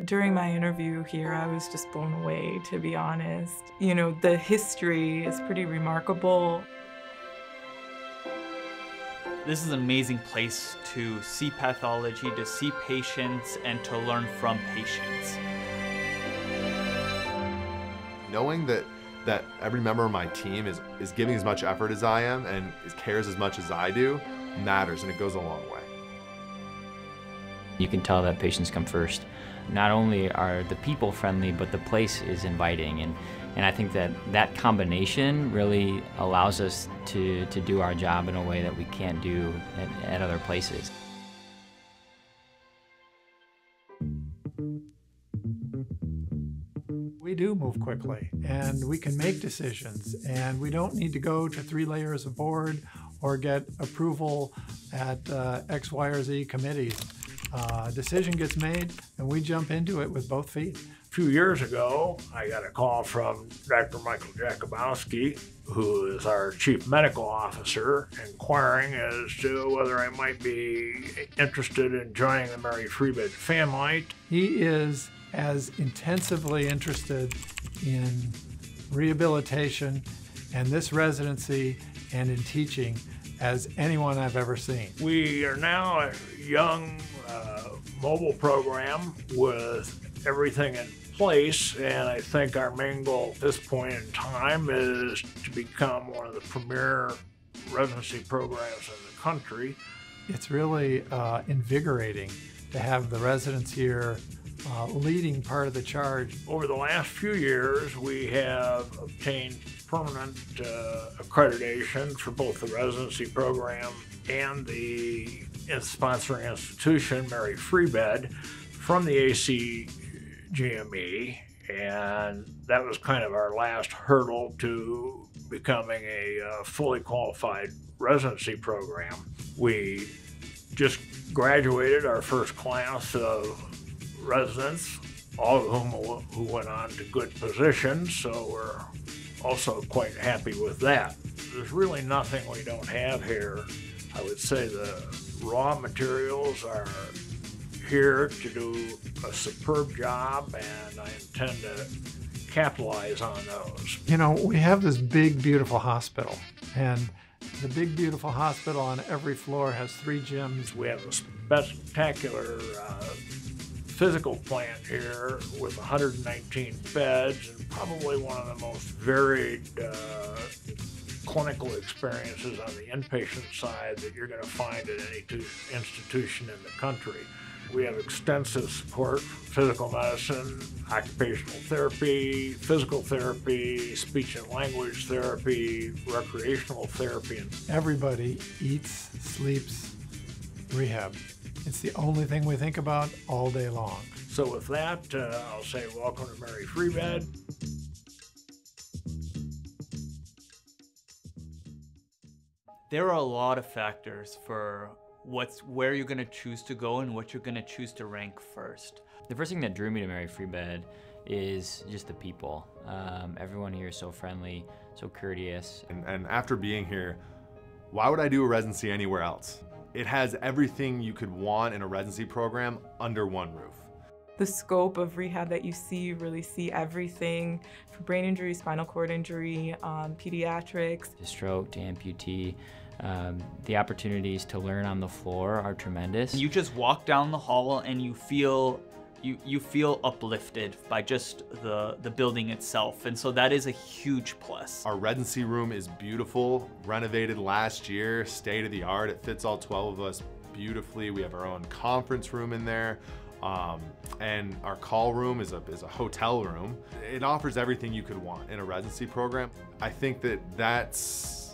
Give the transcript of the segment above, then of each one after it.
During my interview here, I was just blown away, to be honest. You know, the history is pretty remarkable. This is an amazing place to see pathology, to see patients, and to learn from patients. Knowing that every member of my team is giving as much effort as I am and cares as much as I do matters, and it goes a long way. You can tell that patients come first. Not only are the people friendly, but the place is inviting, and I think that combination really allows us to do our job in a way that we can't do at other places. We do move quickly, and we can make decisions, and we don't need to go to 3 layers of board or get approval at X, Y, or Z committees. Decision gets made, and we jump into it with both feet. A few years ago, I got a call from Dr. Michael Jakubowski, who is our chief medical officer, inquiring as to whether I might be interested in joining the Mary Free Bed family. He is as intensively interested in rehabilitation and this residency and in teaching as anyone I've ever seen. We are now a young mobile program with everything in place, and I think our main goal at this point in time is to become one of the premier residency programs in the country. It's really invigorating to have the residents here leading part of the charge. Over the last few years, we have obtained permanent accreditation for both the residency program and the sponsoring institution, Mary Free Bed, from the ACGME, and that was kind of our last hurdle to becoming a fully qualified residency program. We just graduated our first class of residents, all of whom who went on to good positions, so we're also quite happy with that. There's really nothing we don't have here. I would say the raw materials are here to do a superb job, and I intend to capitalize on those. You know, we have this big, beautiful hospital, and the big, beautiful hospital on every floor has 3 gyms. We have a spectacular physical plant here with 119 beds and probably one of the most varied clinical experiences on the inpatient side that you're going to find at any institution in the country. We have extensive support for physical medicine, occupational therapy, physical therapy, speech and language therapy, recreational therapy. Everybody eats, sleeps, rehab. It's the only thing we think about all day long. So with that, I'll say welcome to Mary Free Bed. There are a lot of factors for where you're going to choose to go and what you're going to choose to rank first. The first thing that drew me to Mary Free Bed is just the people. Everyone here is so friendly, so courteous. And after being here, why would I do a residency anywhere else? It has everything you could want in a residency program under one roof. The scope of rehab that you really see everything from brain injury, spinal cord injury, pediatrics. To stroke, to amputee. The opportunities to learn on the floor are tremendous. You just walk down the hall and you feel uplifted by just the building itself, and so that is a huge plus. Our residency room is beautiful, renovated last year, state of the art. It fits all 12 of us beautifully. We have our own conference room in there, and our call room is a hotel room. It offers everything you could want in a residency program. I think that's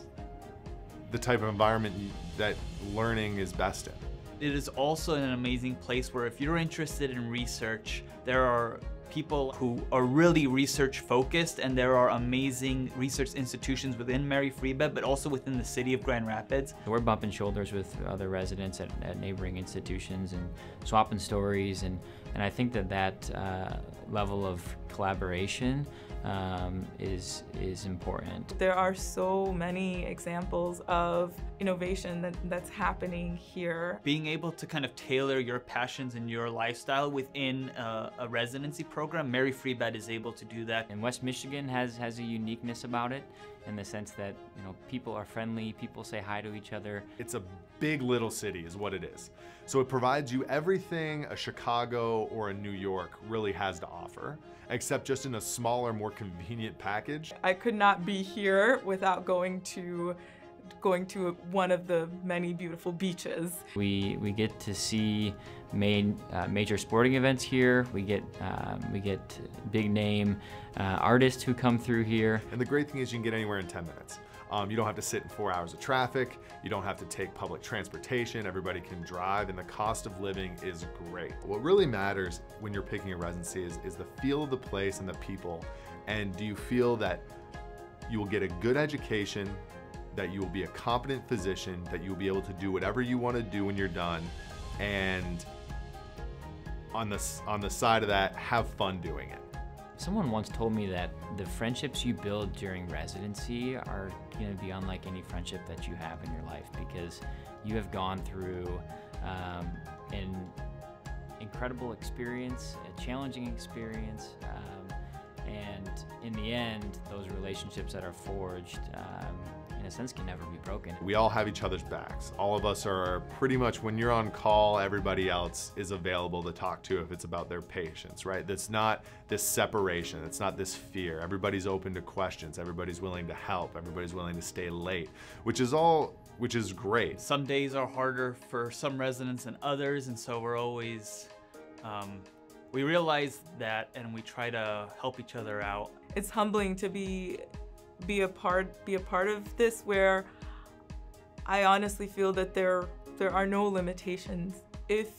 the type of environment that learning is best in. It is also an amazing place where if you're interested in research, there are people who are really research focused, and there are amazing research institutions within Mary Free Bed, but also within the city of Grand Rapids. We're bumping shoulders with other residents at neighboring institutions and swapping stories, and I think that level of collaboration is important. There are so many examples of innovation that's happening here. Being able to kind of tailor your passions and your lifestyle within a residency program, Mary Free Bed is able to do that. And West Michigan has a uniqueness about it in the sense that, you know, people are friendly, people say hi to each other. It's a big little city is what it is. So it provides you everything a Chicago or a New York really has to offer, except just in a smaller, more convenient package. I could not be here without going to one of the many beautiful beaches. We get to see major sporting events here. We get big name artists who come through here. And the great thing is you can get anywhere in 10 minutes. You don't have to sit in 4 hours of traffic. You don't have to take public transportation. Everybody can drive, and the cost of living is great. What really matters when you're picking a residency is the feel of the place and the people. And do you feel that you will get a good education, that you will be a competent physician, that you'll be able to do whatever you want to do when you're done, and on the side of that, have fun doing it. Someone once told me that the friendships you build during residency are going to be unlike any friendship that you have in your life, because you have gone through an incredible experience, a challenging experience, and in the end, those relationships that are forged, in a sense, can never be broken. We all have each other's backs. All of us are pretty much, when you're on call, everybody else is available to talk to if it's about their patients, right? That's not this separation, it's not this fear. Everybody's open to questions, everybody's willing to help, everybody's willing to stay late, which is great. Some days are harder for some residents than others, and so we're always, we realize that and we try to help each other out. It's humbling to be a part of this, where I honestly feel that there are no limitations. If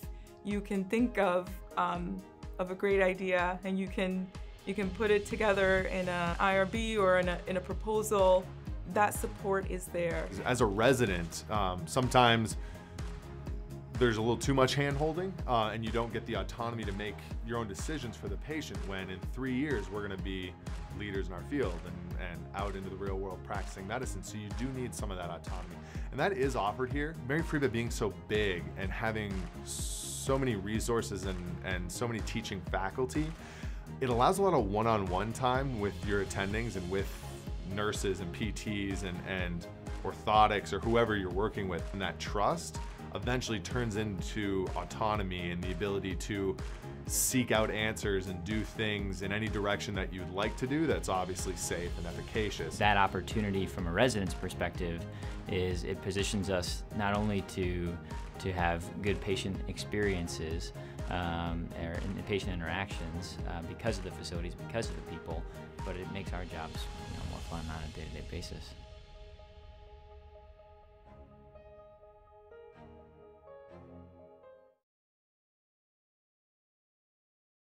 you can think of a great idea and you can put it together in an IRB or in a proposal, that support is there. As a resident, sometimes there's a little too much hand-holding, and you don't get the autonomy to make your own decisions for the patient, when in 3 years we're going to be leaders in our field and out into the real world practicing medicine. So you do need some of that autonomy, and that is offered here. Mary Free Bed being so big and having so many resources and so many teaching faculty, it allows a lot of one-on-one time with your attendings and with nurses and PTs and orthotics or whoever you're working with, and that trust eventually turns into autonomy and the ability to seek out answers and do things in any direction that you'd like to do that's obviously safe and efficacious. That opportunity from a resident's perspective is it positions us not only to have good patient experiences or patient interactions because of the facilities, because of the people, but it makes our jobs more fun on a day-to-day basis.